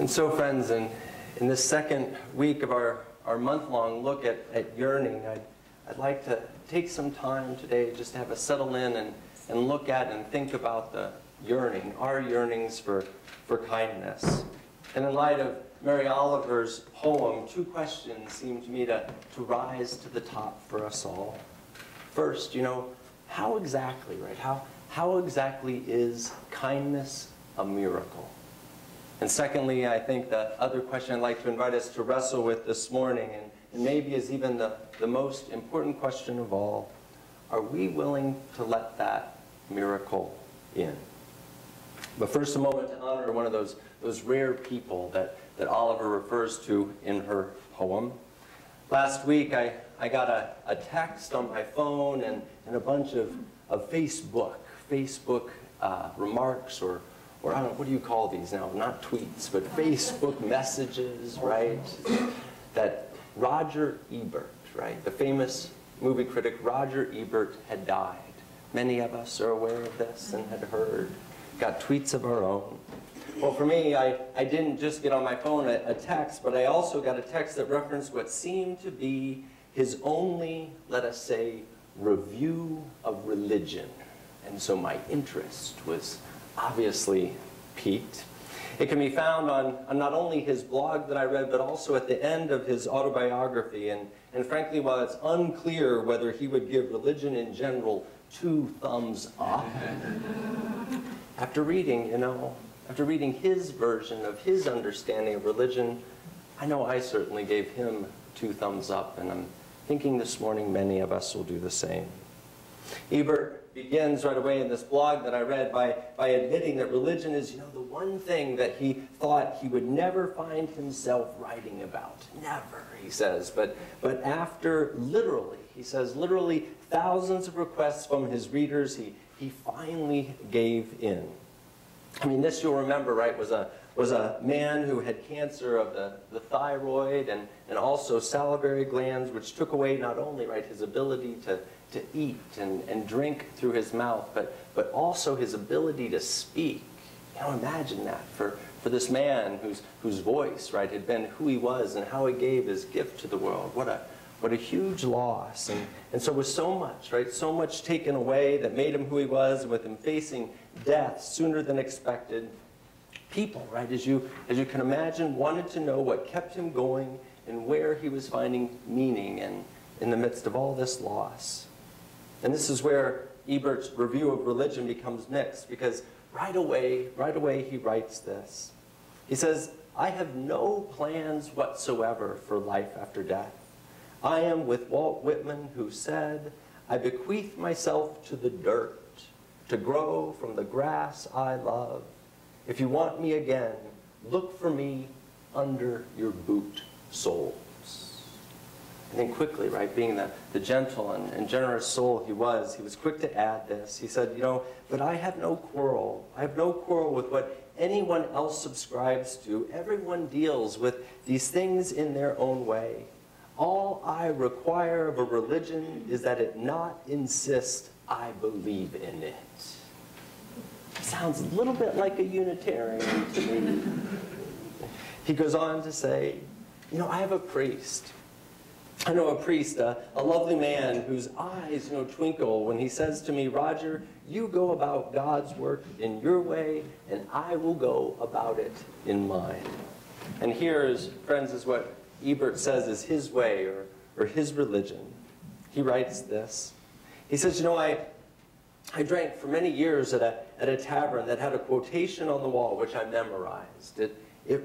And so, friends, in this second week of our month-long look at yearning, I'd like to take some time today just to have us settle in and look at and think about the yearning, our yearnings for kindness. And in light of Mary Oliver's poem, two questions seem to me to rise to the top for us all. First, how exactly, right? How exactly is kindness a miracle? And secondly, I think the other question I'd like to invite us to wrestle with this morning, and maybe is even the most important question of all, are we willing to let that miracle in? But first, a moment to honor one of those rare people that Oliver refers to in her poem. Last week, I got a text on my phone and a bunch of Facebook remarks, or I don't know, what do you call these now? Not tweets, but Facebook messages, right? That Roger Ebert, right? The famous movie critic Roger Ebert had died. Many of us are aware of this and had heard. Got tweets of our own. Well, for me, I didn't just get on my phone a text, but I also got a text that referenced what seemed to be his only, let us say, review of religion. And so my interest was obviously piqued. It can be found on not only his blog that I read, but also at the end of his autobiography. And frankly, while it's unclear whether he would give religion in general 2 thumbs up, after reading his version of his understanding of religion, I know I certainly gave him 2 thumbs up, and I'm thinking this morning many of us will do the same. Ebert begins right away in this blog that I read by admitting that religion is, the one thing that he thought he would never find himself writing about. Never, he says. But after literally thousands of requests from his readers, he finally gave in. I mean, this you'll remember, right, was a man who had cancer of the thyroid and also salivary glands, which took away not only, right, his ability to eat and drink through his mouth, but also his ability to speak. Imagine that for this man whose voice, right, had been who he was and how he gave his gift to the world. What a huge loss. And so with so much, right, so much taken away that made him who he was, and with him facing death sooner than expected, people, right, as you can imagine, wanted to know what kept him going and where he was finding meaning in the midst of all this loss. And this is where Ebert's review of religion becomes mixed, because right away he writes this. He says, "I have no plans whatsoever for life after death. I am with Walt Whitman, who said, 'I bequeath myself to the dirt, to grow from the grass I love. If you want me again, look for me under your boot soles.'" And then quickly, right, being the gentle and generous soul he was quick to add this. He said, "But I have no quarrel. I have no quarrel with what anyone else subscribes to. Everyone deals with these things in their own way. All I require of a religion is that it not insist I believe in it." Sounds a little bit like a Unitarian to me. He goes on to say, "I have a priest. I know a priest, a lovely man whose eyes, twinkle when he says to me, 'Roger, you go about God's work in your way, and I will go about it in mine.'" And here, friends, is what Ebert says is his way or his religion. He writes this. He says, I drank for many years at a tavern that had a quotation on the wall, which I memorized. It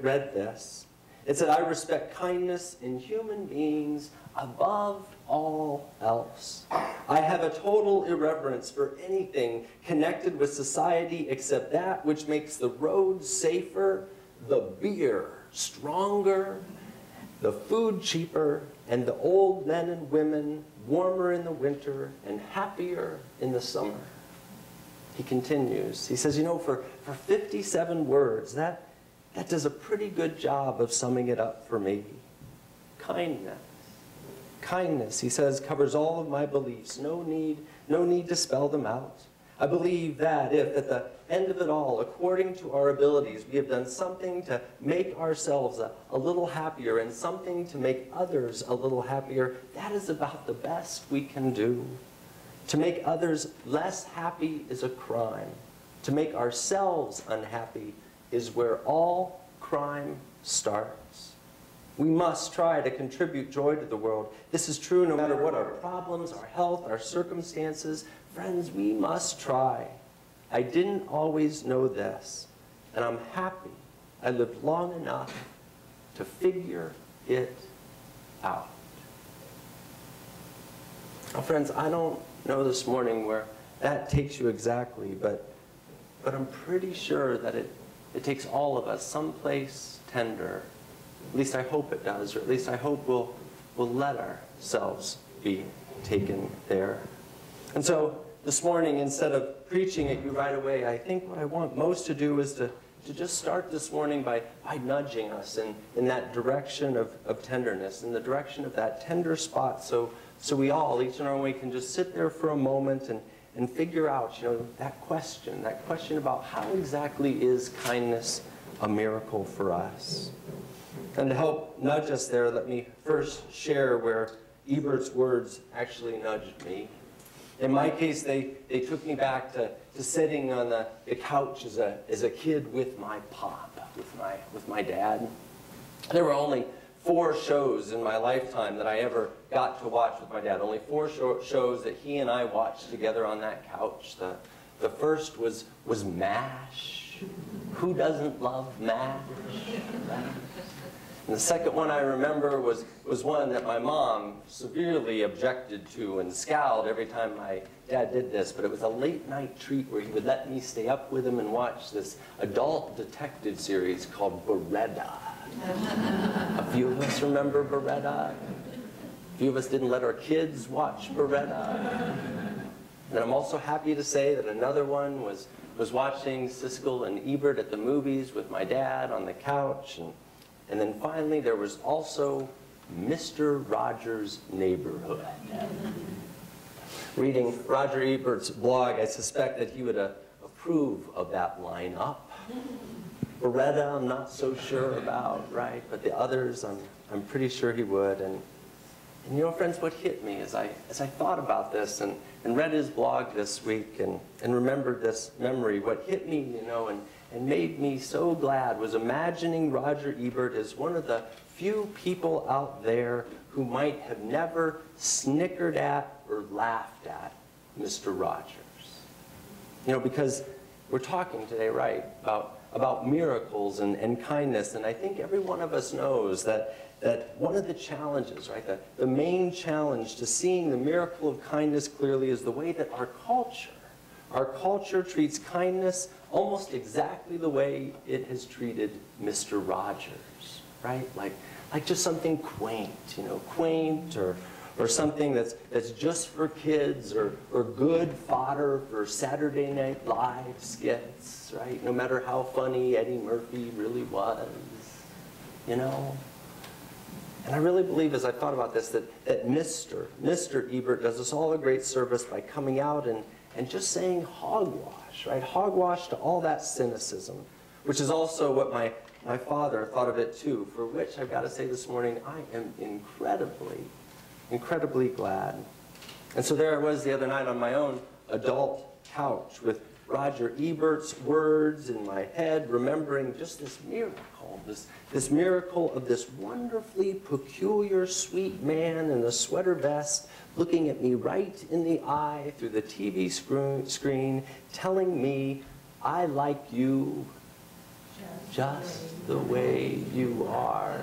read this. It said, "I respect kindness in human beings above all else. I have a total irreverence for anything connected with society except that which makes the roads safer, the beer stronger, the food cheaper, and the old men and women warmer in the winter and happier in the summer." He continues. He says, for 57 words, that does a pretty good job of summing it up for me. Kindness. Kindness, he says, covers all of my beliefs. No need to spell them out. I believe that if at the end of it all, according to our abilities, we have done something to make ourselves a little happier and something to make others a little happier, that is about the best we can do. To make others less happy is a crime. To make ourselves unhappy is where all crime starts. We must try to contribute joy to the world. This is true no matter what our problems, our health, our circumstances. Friends, we must try. I didn't always know this, and I'm happy I lived long enough to figure it out. Now, friends, I don't know this morning where that takes you exactly, but I'm pretty sure that it takes all of us someplace tender. At least I hope it does, or at least I hope we'll let ourselves be taken there. And so this morning, instead of preaching at you right away, I think what I want most to do is to just start this morning by nudging us in that direction of tenderness, in the direction of that tender spot, so we all, each in our own way, can just sit there for a moment and figure out, that question about how exactly is kindness a miracle for us. And to help nudge us there, let me first share where Ebert's words actually nudged me. In my case, they took me back to sitting on the couch as a kid with my pop, with my dad. There were only 4 shows in my lifetime that I ever got to watch with my dad. Only 4 shows that he and I watched together on that couch. The first was MASH. Who doesn't love MASH? And the second one I remember was one that my mom severely objected to and scowled every time my dad did this, but it was a late night treat where he would let me stay up with him and watch this adult detective series called Beretta. A few of us remember Beretta. A few of us didn't let our kids watch Beretta. And I'm also happy to say that another one was watching Siskel and Ebert at the movies with my dad on the couch. And then finally, there was also Mr. Rogers' Neighborhood. Reading Roger Ebert's blog, I suspect that he would approve of that lineup. Beretta, I'm not so sure about, right? But the others, I'm pretty sure he would. And friends, what hit me as I thought about this and read his blog this week and remembered this memory, what hit me, and made me so glad was imagining Roger Ebert as one of the few people out there who might have never snickered at or laughed at Mr. Rogers. Because we're talking today, right, about miracles and kindness, and I think every one of us knows that one of the challenges, right, the main challenge to seeing the miracle of kindness clearly is the way that our culture treats kindness almost exactly the way it has treated Mr. Rogers, right? Like just something quaint, quaint or something that's just for kids or good fodder for Saturday Night Live skits, right? No matter how funny Eddie Murphy really was, And I really believe, as I thought about this, that Mr. Ebert does us all a great service by coming out and just saying hogwash, right? Hogwash to all that cynicism, which is also what my father thought of it too, for which I've got to say this morning, I am incredibly glad. And so there I was the other night on my own adult couch with Roger Ebert's words in my head, remembering just this miracle of this wonderfully peculiar, sweet man in a sweater vest looking at me right in the eye through the TV screen, telling me, I like you just the way you are.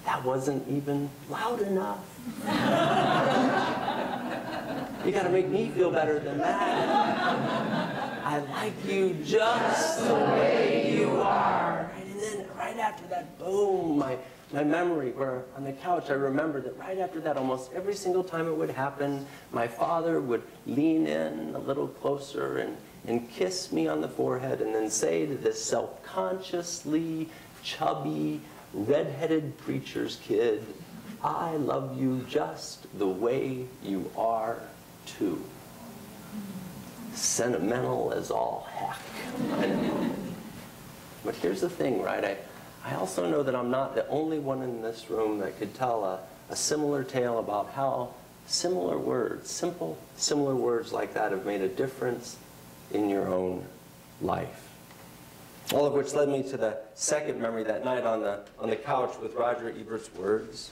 That wasn't even loud enough. You gotta make me feel better than that. I like you just the way you are. Right? And then right after that, boom, my memory, where on the couch, I remember that right after that, almost every single time it would happen, my father would lean in a little closer and kiss me on the forehead and then say to this self-consciously chubby, red-headed preacher's kid, I love you just the way you are, too. sentimental as all heck. But here's the thing, right? I also know that I'm not the only one in this room that could tell a similar tale about how similar words, simple, similar words like that have made a difference in your own life. All of which led me to the second memory that night on the couch with Roger Ebert's words.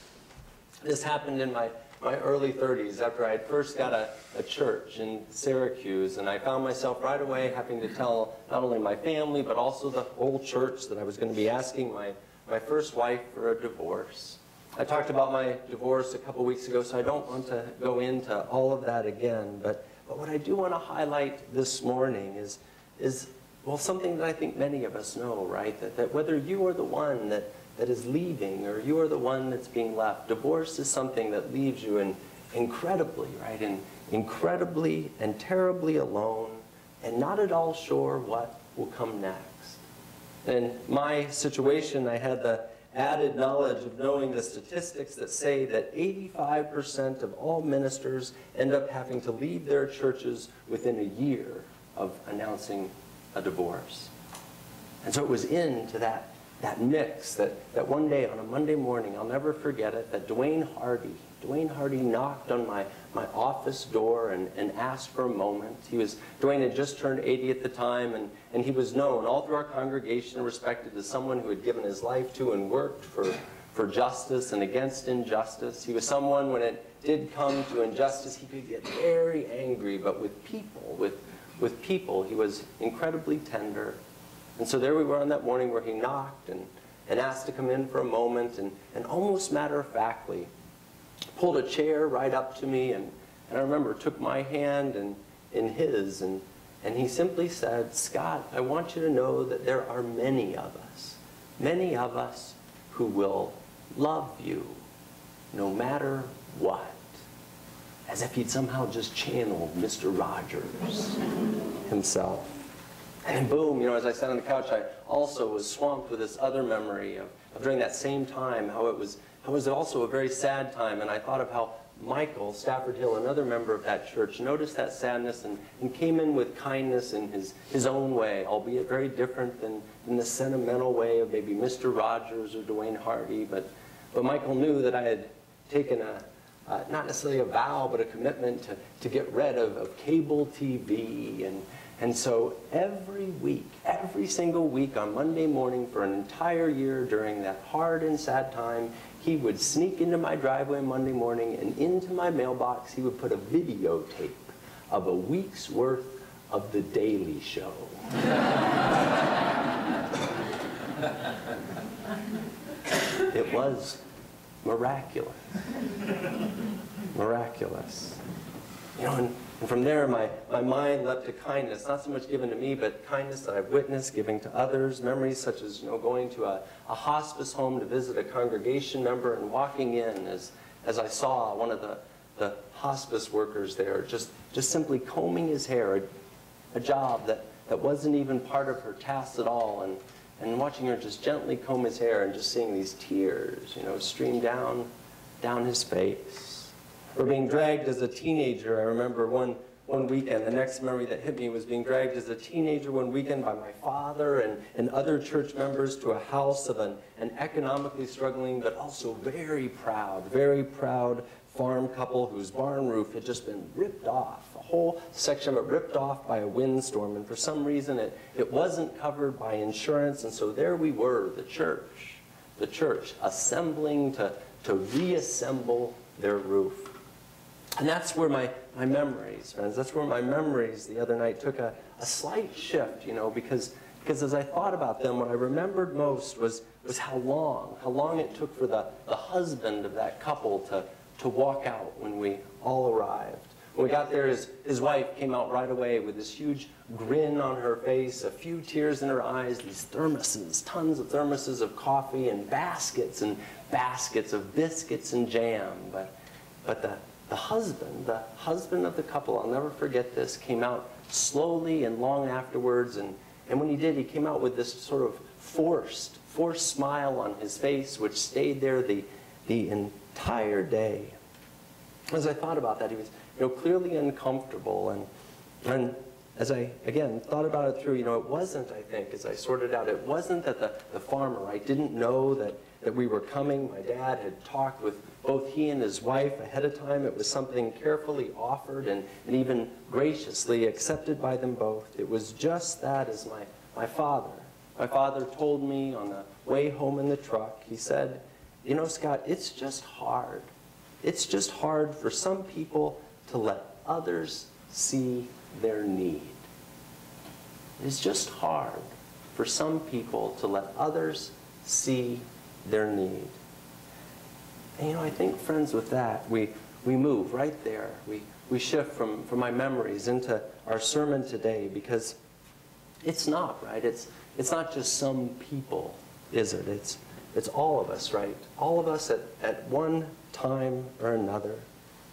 This happened in my early 30s after I had first got a church in Syracuse, and I found myself right away having to tell not only my family but also the whole church that I was going to be asking my first wife for a divorce. I talked about my divorce a couple weeks ago, so I don't want to go into all of that again, but what I do want to highlight this morning is well, something that I think many of us know, right? That whether you are the one that is leaving or you are the one that's being left, divorce is something that leaves you incredibly, right? Incredibly and terribly alone and not at all sure what will come next. In my situation, I had the added knowledge of knowing the statistics that say that 85% of all ministers end up having to leave their churches within a year of announcing a divorce. And so it was into that mix that one day on a Monday morning, I'll never forget it, that Dwayne Hardy knocked on my office door and asked for a moment. Dwayne had just turned 80 at the time, and he was known all through our congregation and respected as someone who had given his life to and worked for justice and against injustice. He was someone, when it did come to injustice, he could get very angry, but with people, he was incredibly tender. And so there we were on that morning where he knocked and asked to come in for a moment, and almost matter-of-factly pulled a chair right up to me, and I remember took my hand in his, and he simply said, "Scott, I want you to know that there are many of us who will love you no matter what." As if he'd somehow just channeled Mr. Rogers himself. And then boom, as I sat on the couch, I also was swamped with this other memory of during that same time, how it was also a very sad time, and I thought of how Michael Stafford Hill, another member of that church, noticed that sadness and came in with kindness in his own way, albeit very different than the sentimental way of maybe Mr. Rogers or Dwayne Hardy, but Michael knew that I had taken not necessarily a vow, but a commitment to get rid of cable TV. And so every single week on Monday morning for an entire year during that hard and sad time, he would sneak into my driveway Monday morning, and into my mailbox he would put a videotape of a week's worth of The Daily Show. It was miraculous. Miraculous. And from there, my mind leapt to kindness, not so much given to me, but kindness that I've witnessed, giving to others. Memories such as, going to a hospice home to visit a congregation member and walking in as I saw one of the hospice workers there just simply combing his hair, a job that wasn't even part of her tasks at all, and watching her just gently comb his hair and just seeing these tears, stream down his face. Or being dragged as a teenager. I remember one weekend, the next memory that hit me was being dragged as a teenager one weekend by my father and other church members to a house of an economically struggling but also very proud farm couple whose barn roof had just been ripped off, a whole section of it ripped off by a windstorm, and for some reason it wasn't covered by insurance, and so there we were, the church assembling to reassemble their roof. And that's where my memories, friends, that's where my memories the other night took a slight shift, because as I thought about them, what I remembered most was how long it took for the husband of that couple to walk out when we all arrived. When we got there, his wife came out right away with this huge grin on her face, a few tears in her eyes, these thermoses, tons of thermoses of coffee, and baskets of biscuits and jam. But the husband of the couple, I'll never forget this, came out slowly and long afterwards, and when he did, he came out with this sort of forced smile on his face, which stayed there the entire day. As I thought about that, he was clearly uncomfortable, and as I, again, thought about it through, it wasn't, I think, as I sorted out, it wasn't that the farmer, I didn't know that we were coming. My dad had talked with both he and his wife ahead of time. It was something carefully offered and even graciously accepted by them both. It was just that as my father. My father told me on the way home in the truck, he said, Scott, it's just hard. It's just hard for some people to let others see their need. It's just hard for some people to let others see their need. And I think, friends, with that, we move right there. We shift from my memories into our sermon today, because it's not, right? It's not just some people, is it? It's all of us, right? All of us at one time or another.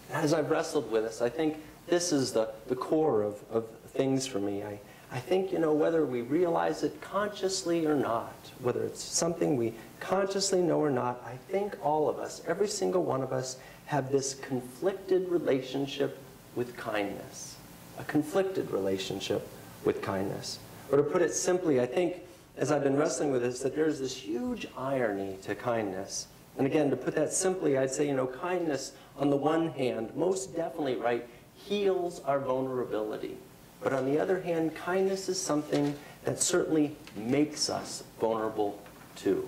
And as I've wrestled with this, I think this is the core of things for me. I think, whether we realize it consciously or not, whether it's something we consciously know or not, I think all of us, every single one of us, have this conflicted relationship with kindness. A conflicted relationship with kindness. Or to put it simply, I think, as I've been wrestling with this, that there's this huge irony to kindness. And again, to put that simply, I'd say, kindness, on the one hand, most definitely, right, heals our vulnerability. But on the other hand, kindness is something that certainly makes us vulnerable too.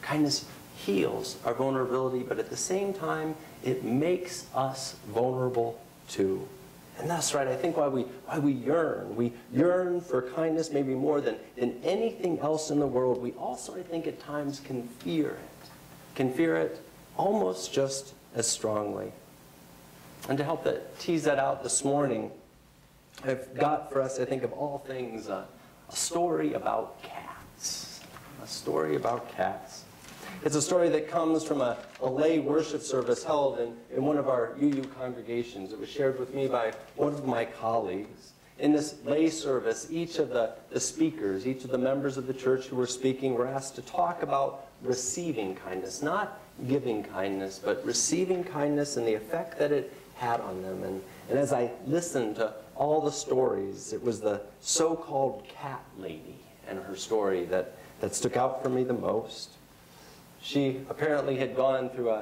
Kindness heals our vulnerability, but at the same time, it makes us vulnerable too. And that's right, I think why we yearn. We yearn for kindness maybe more than anything else in the world. We also, I think, at times can fear it. Can fear it almost just as strongly. And to help tease that out this morning, I've got for us, I think, of all things, a story about cats. A story about cats. It's a story that comes from a lay worship service held in one of our UU congregations. It was shared with me by one of my colleagues. In this lay service, each of the speakers, each of the members of the church who were speaking were asked to talk about receiving kindness, not giving kindness, but receiving kindness and the effect that it had on them. And as I listened to all the stories, it was the so-called cat lady and her story that stuck out for me the most. She apparently had gone through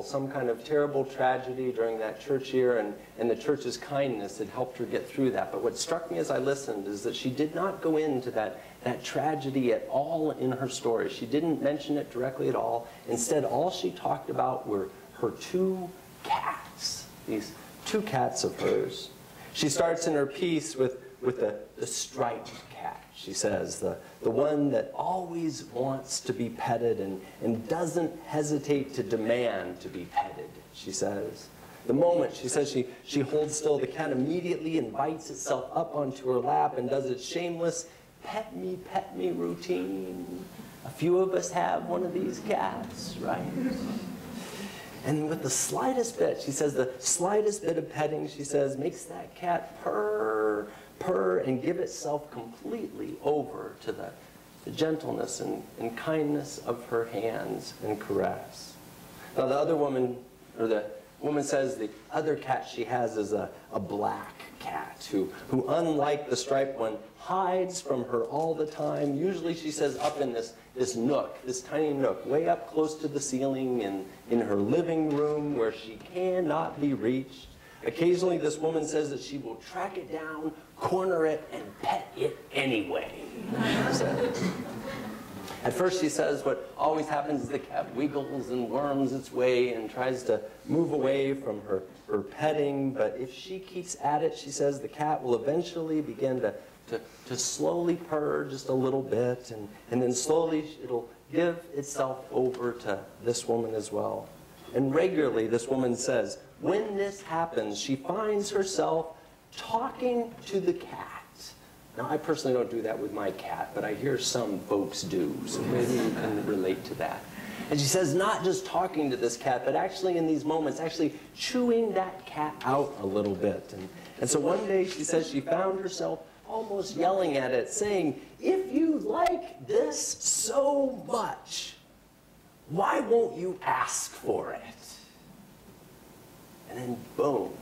some kind of terrible tragedy during that church year, and the church's kindness had helped her get through that. But what struck me as I listened is that she did not go into that tragedy at all in her story. She didn't mention it directly at all. Instead, all she talked about were her two cats, these two cats of hers. She starts in her piece with the striped cat, she says, the one that always wants to be petted and doesn't hesitate to demand to be petted, she says. The moment, she says, she holds still, the cat immediately invites itself up onto her lap and does its shameless pet me routine. A few of us have one of these cats, right? And with the slightest bit, she says, the slightest bit of petting, she says, makes that cat purr, and give itself completely over to the gentleness and kindness of her hands and caress. Now the other woman, or the woman says the other cat she has is a black cat who unlike the striped one, hides from her all the time. Usually, she says, up in this nook, this tiny nook, way up close to the ceiling in her living room where she cannot be reached. Occasionally, this woman says that she will track it down, corner it, and pet it anyway. At first, she says, what always happens is the cat wiggles and worms its way and tries to move away from her petting. But if she keeps at it, she says, the cat will eventually begin to slowly purr just a little bit. And then slowly, it'll give itself over to this woman as well. And regularly, this woman says, when this happens, she finds herself talking to the cat. Now, I personally don't do that with my cat, but I hear some folks do, so maybe you can relate to that. And she says, not just talking to this cat, but actually in these moments, actually chewing that cat out a little bit. And so one day, she says she found herself almost yelling at it, saying, if you like this so much, why won't you ask for it? And then, boom,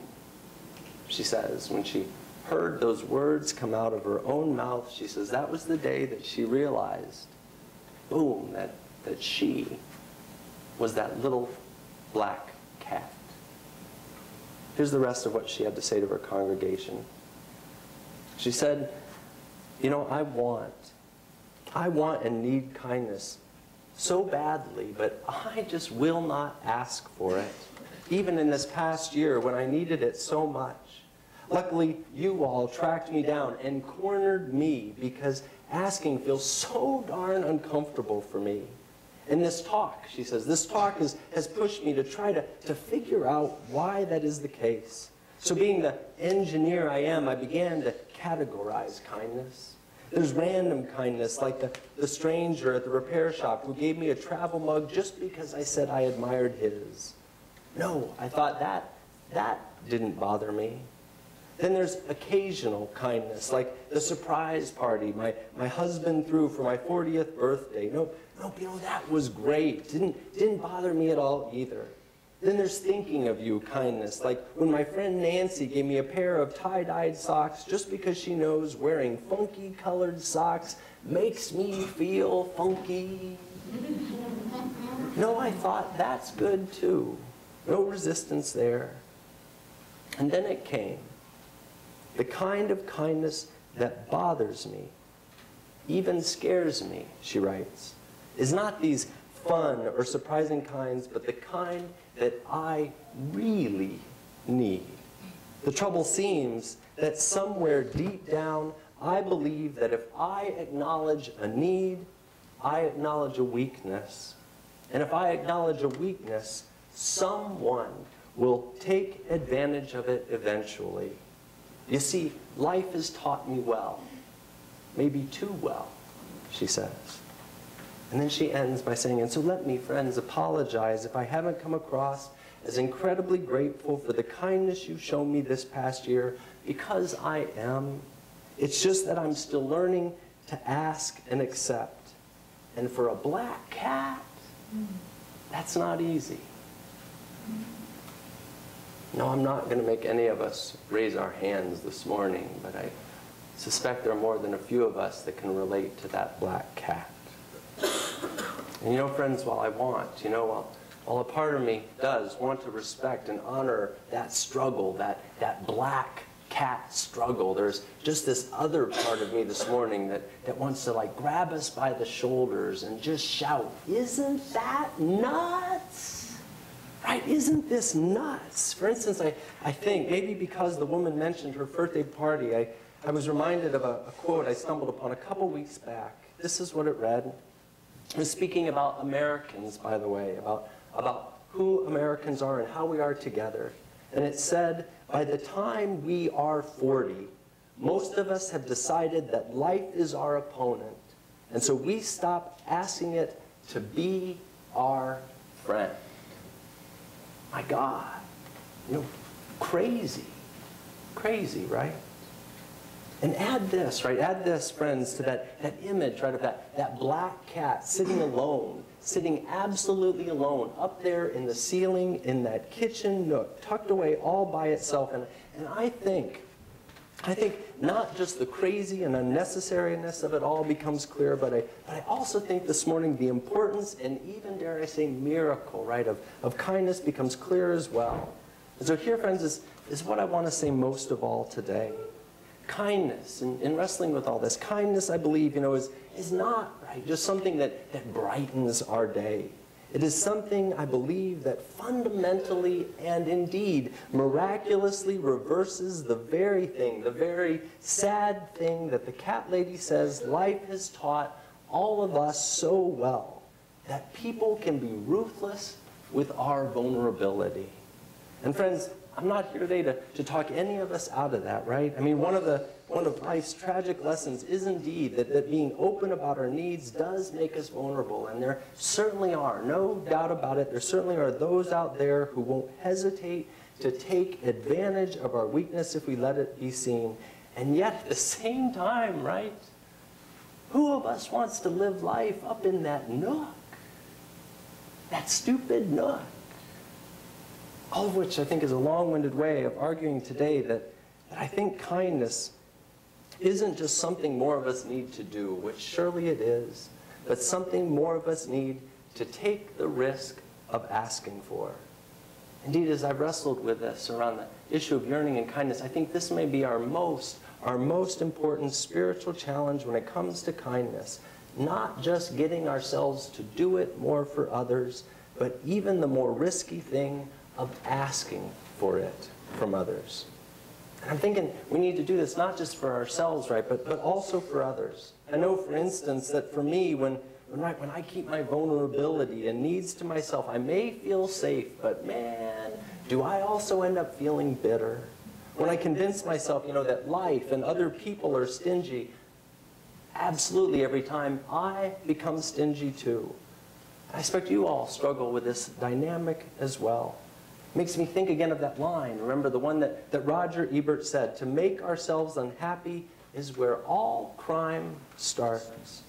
she says, when she heard those words come out of her own mouth, she says that was the day that she realized, boom, that she was that little black cat. Here's the rest of what she had to say to her congregation. She said, you know, I want and need kindness so badly, but I just will not ask for it, even in this past year when I needed it so much. Luckily, you all tracked me down and cornered me because asking feels so darn uncomfortable for me. And this talk, she says, this talk has pushed me to try to figure out why that is the case. So being the engineer I am, I began to categorize kindness. There's random kindness, like the stranger at the repair shop who gave me a travel mug just because I said I admired his. No, I thought that didn't bother me. Then there's occasional kindness, like the surprise party my husband threw for my 40th birthday. No, you know, that was great. Didn't bother me at all either. Then there's thinking of you kindness, like when my friend Nancy gave me a pair of tie-dyed socks just because she knows wearing funky colored socks makes me feel funky. No, I thought that's good too. No resistance there. And then it came. The kind of kindness that bothers me, even scares me, she writes, is not these fun or surprising kinds, but the kind that I really need. The trouble seems that somewhere deep down, I believe that if I acknowledge a need, I acknowledge a weakness. And if I acknowledge a weakness, someone will take advantage of it eventually. You see, life has taught me well, maybe too well, she says. And then she ends by saying, and so let me, friends, apologize if I haven't come across as incredibly grateful for the kindness you've shown me this past year, because I am. It's just that I'm still learning to ask and accept. And for a black cat, that's not easy. No, I'm not going to make any of us raise our hands this morning, but I suspect there are more than a few of us that can relate to that black cat. And you know, friends, while a part of me does want to respect and honor that struggle, that black cat struggle, there's just this other part of me this morning that wants to like grab us by the shoulders and just shout, isn't that nuts? Right? Isn't this nuts? For instance, I think maybe because the woman mentioned her birthday party, I was reminded of a quote I stumbled upon a couple weeks back. This is what it read. It was speaking about Americans, by the way, about who Americans are and how we are together. And it said, by the time we are 40, most of us have decided that life is our opponent. And so we stop asking it to be our friend. My God, you know, crazy, right? And add this, right? Add this, friends, to that image, right, of that black cat sitting alone, sitting absolutely alone, up there in the ceiling in that kitchen nook, tucked away all by itself. And I think not just the crazy and unnecessariness of it all becomes clear, but I also think this morning the importance and even, dare I say, miracle, right, of kindness becomes clear as well. And so here, friends, is what I want to say most of all today. Kindness, in wrestling with all this, kindness, I believe, you know, is not, right, just something that brightens our day. It is something, I believe, that fundamentally and indeed miraculously reverses the very thing, the very sad thing that the cat lady says life has taught all of us so well, that people can be ruthless with our vulnerability. And friends, I'm not here today to talk any of us out of that, right? I mean, one of life's tragic lessons is indeed that being open about our needs does make us vulnerable. And there certainly are, no doubt about it, there certainly are those out there who won't hesitate to take advantage of our weakness if we let it be seen. And yet at the same time, right, who of us wants to live life up in that nook? That stupid nook. All of which I think is a long-winded way of arguing today that that I think kindness isn't just something more of us need to do, which surely it is, but something more of us need to take the risk of asking for. Indeed, as I've wrestled with this around the issue of yearning and kindness, I think this may be our most important spiritual challenge when it comes to kindness. Not just getting ourselves to do it more for others, but even the more risky thing of asking for it from others. And I'm thinking we need to do this not just for ourselves, right, but also for others. I know, for instance, that for me, when I keep my vulnerability and needs to myself, I may feel safe, but man, do I also end up feeling bitter? When I convince myself, that life and other people are stingy, absolutely every time I become stingy too. I expect you all struggle with this dynamic as well. It makes me think again of that line. Remember the one that Roger Ebert said, "To make ourselves unhappy is where all crime starts."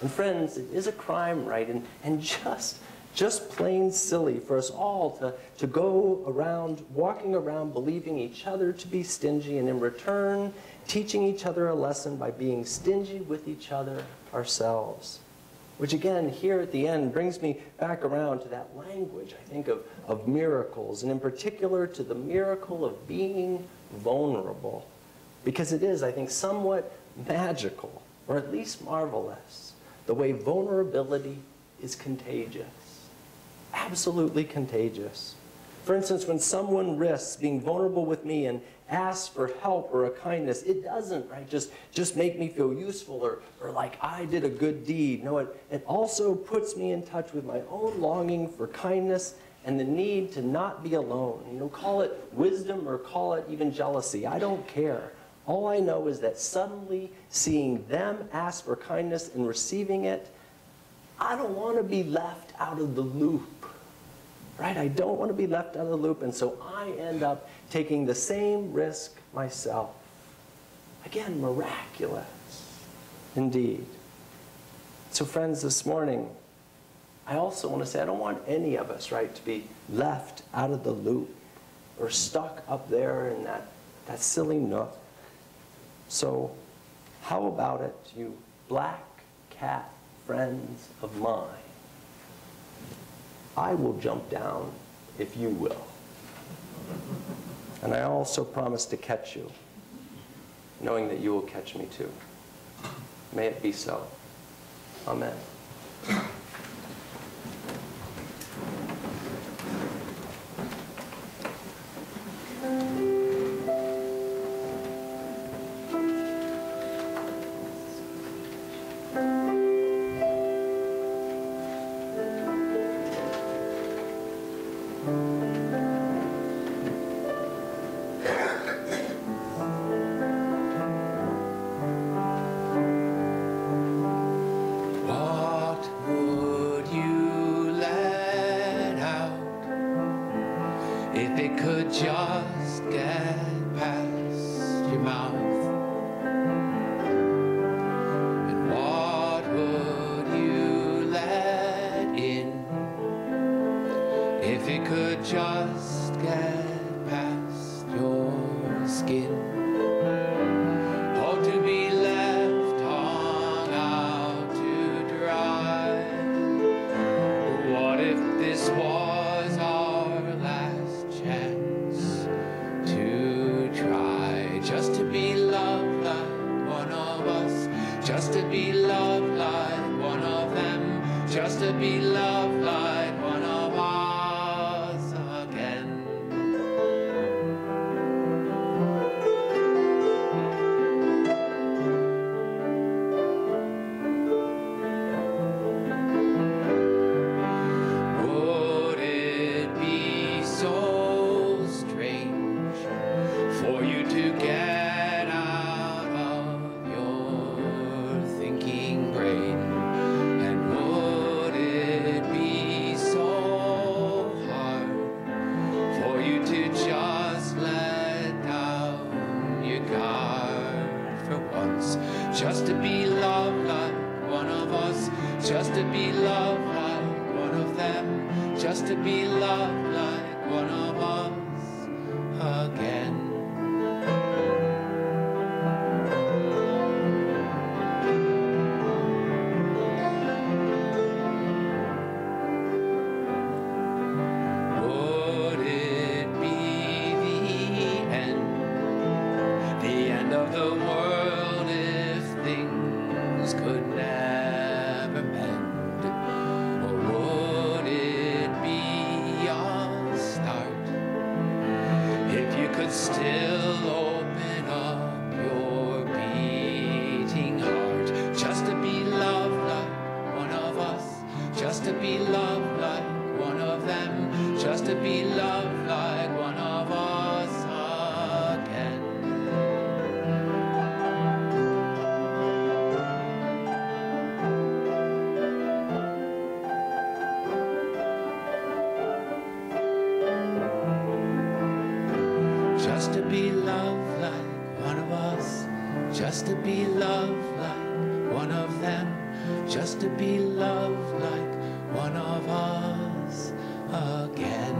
And friends, it is a crime, right? And just plain silly for us all to go around, walking around, believing each other to be stingy, and in return, teaching each other a lesson by being stingy with each other ourselves. Which again, here at the end, brings me back around to that language, I think, of miracles, and in particular to the miracle of being vulnerable. Because it is, I think, somewhat magical, or at least marvelous, the way vulnerability is contagious. Absolutely contagious. For instance, when someone risks being vulnerable with me and asks for help or a kindness, it doesn't, right, just make me feel useful or like I did a good deed. No, it also puts me in touch with my own longing for kindness and the need to not be alone. Call it wisdom or call it even jealousy. I don't care. All I know is that suddenly seeing them ask for kindness and receiving it, I don't want to be left out of the loop. Right? I don't want to be left out of the loop, and so I end up taking the same risk myself. Again, miraculous, indeed. So friends, this morning, I also want to say I don't want any of us, right, to be left out of the loop or stuck up there in that silly nook. So how about it, you black cat friends of mine? I will jump down if you will. And I also promise to catch you, knowing that you will catch me too. May it be so. Amen. Loved like one of us again. still open up your beating heart, just to be loved like one of us, just to be loved like one of them, just to be loved like one of us again. Just to be loved like one of us, just to be loved like one of them, just to be loved like one of us again.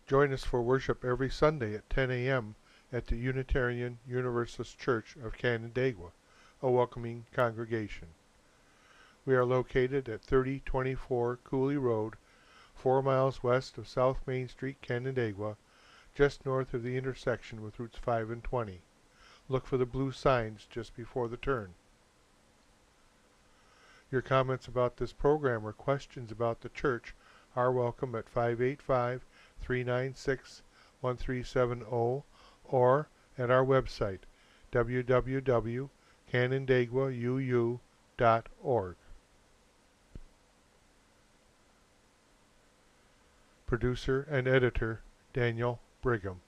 Join us for worship every Sunday at 10 a.m. at the Unitarian Universalist Church of Canandaigua, a welcoming congregation. We are located at 3024 Cooley Road, 4 miles west of South Main Street, Canandaigua, just north of the intersection with Routes 5 and 20. Look for the blue signs just before the turn. Your comments about this program or questions about the church are welcome at 585-396-1370 or at our website, www.canandaiguauu.org. Producer and editor, Daniel Brigham.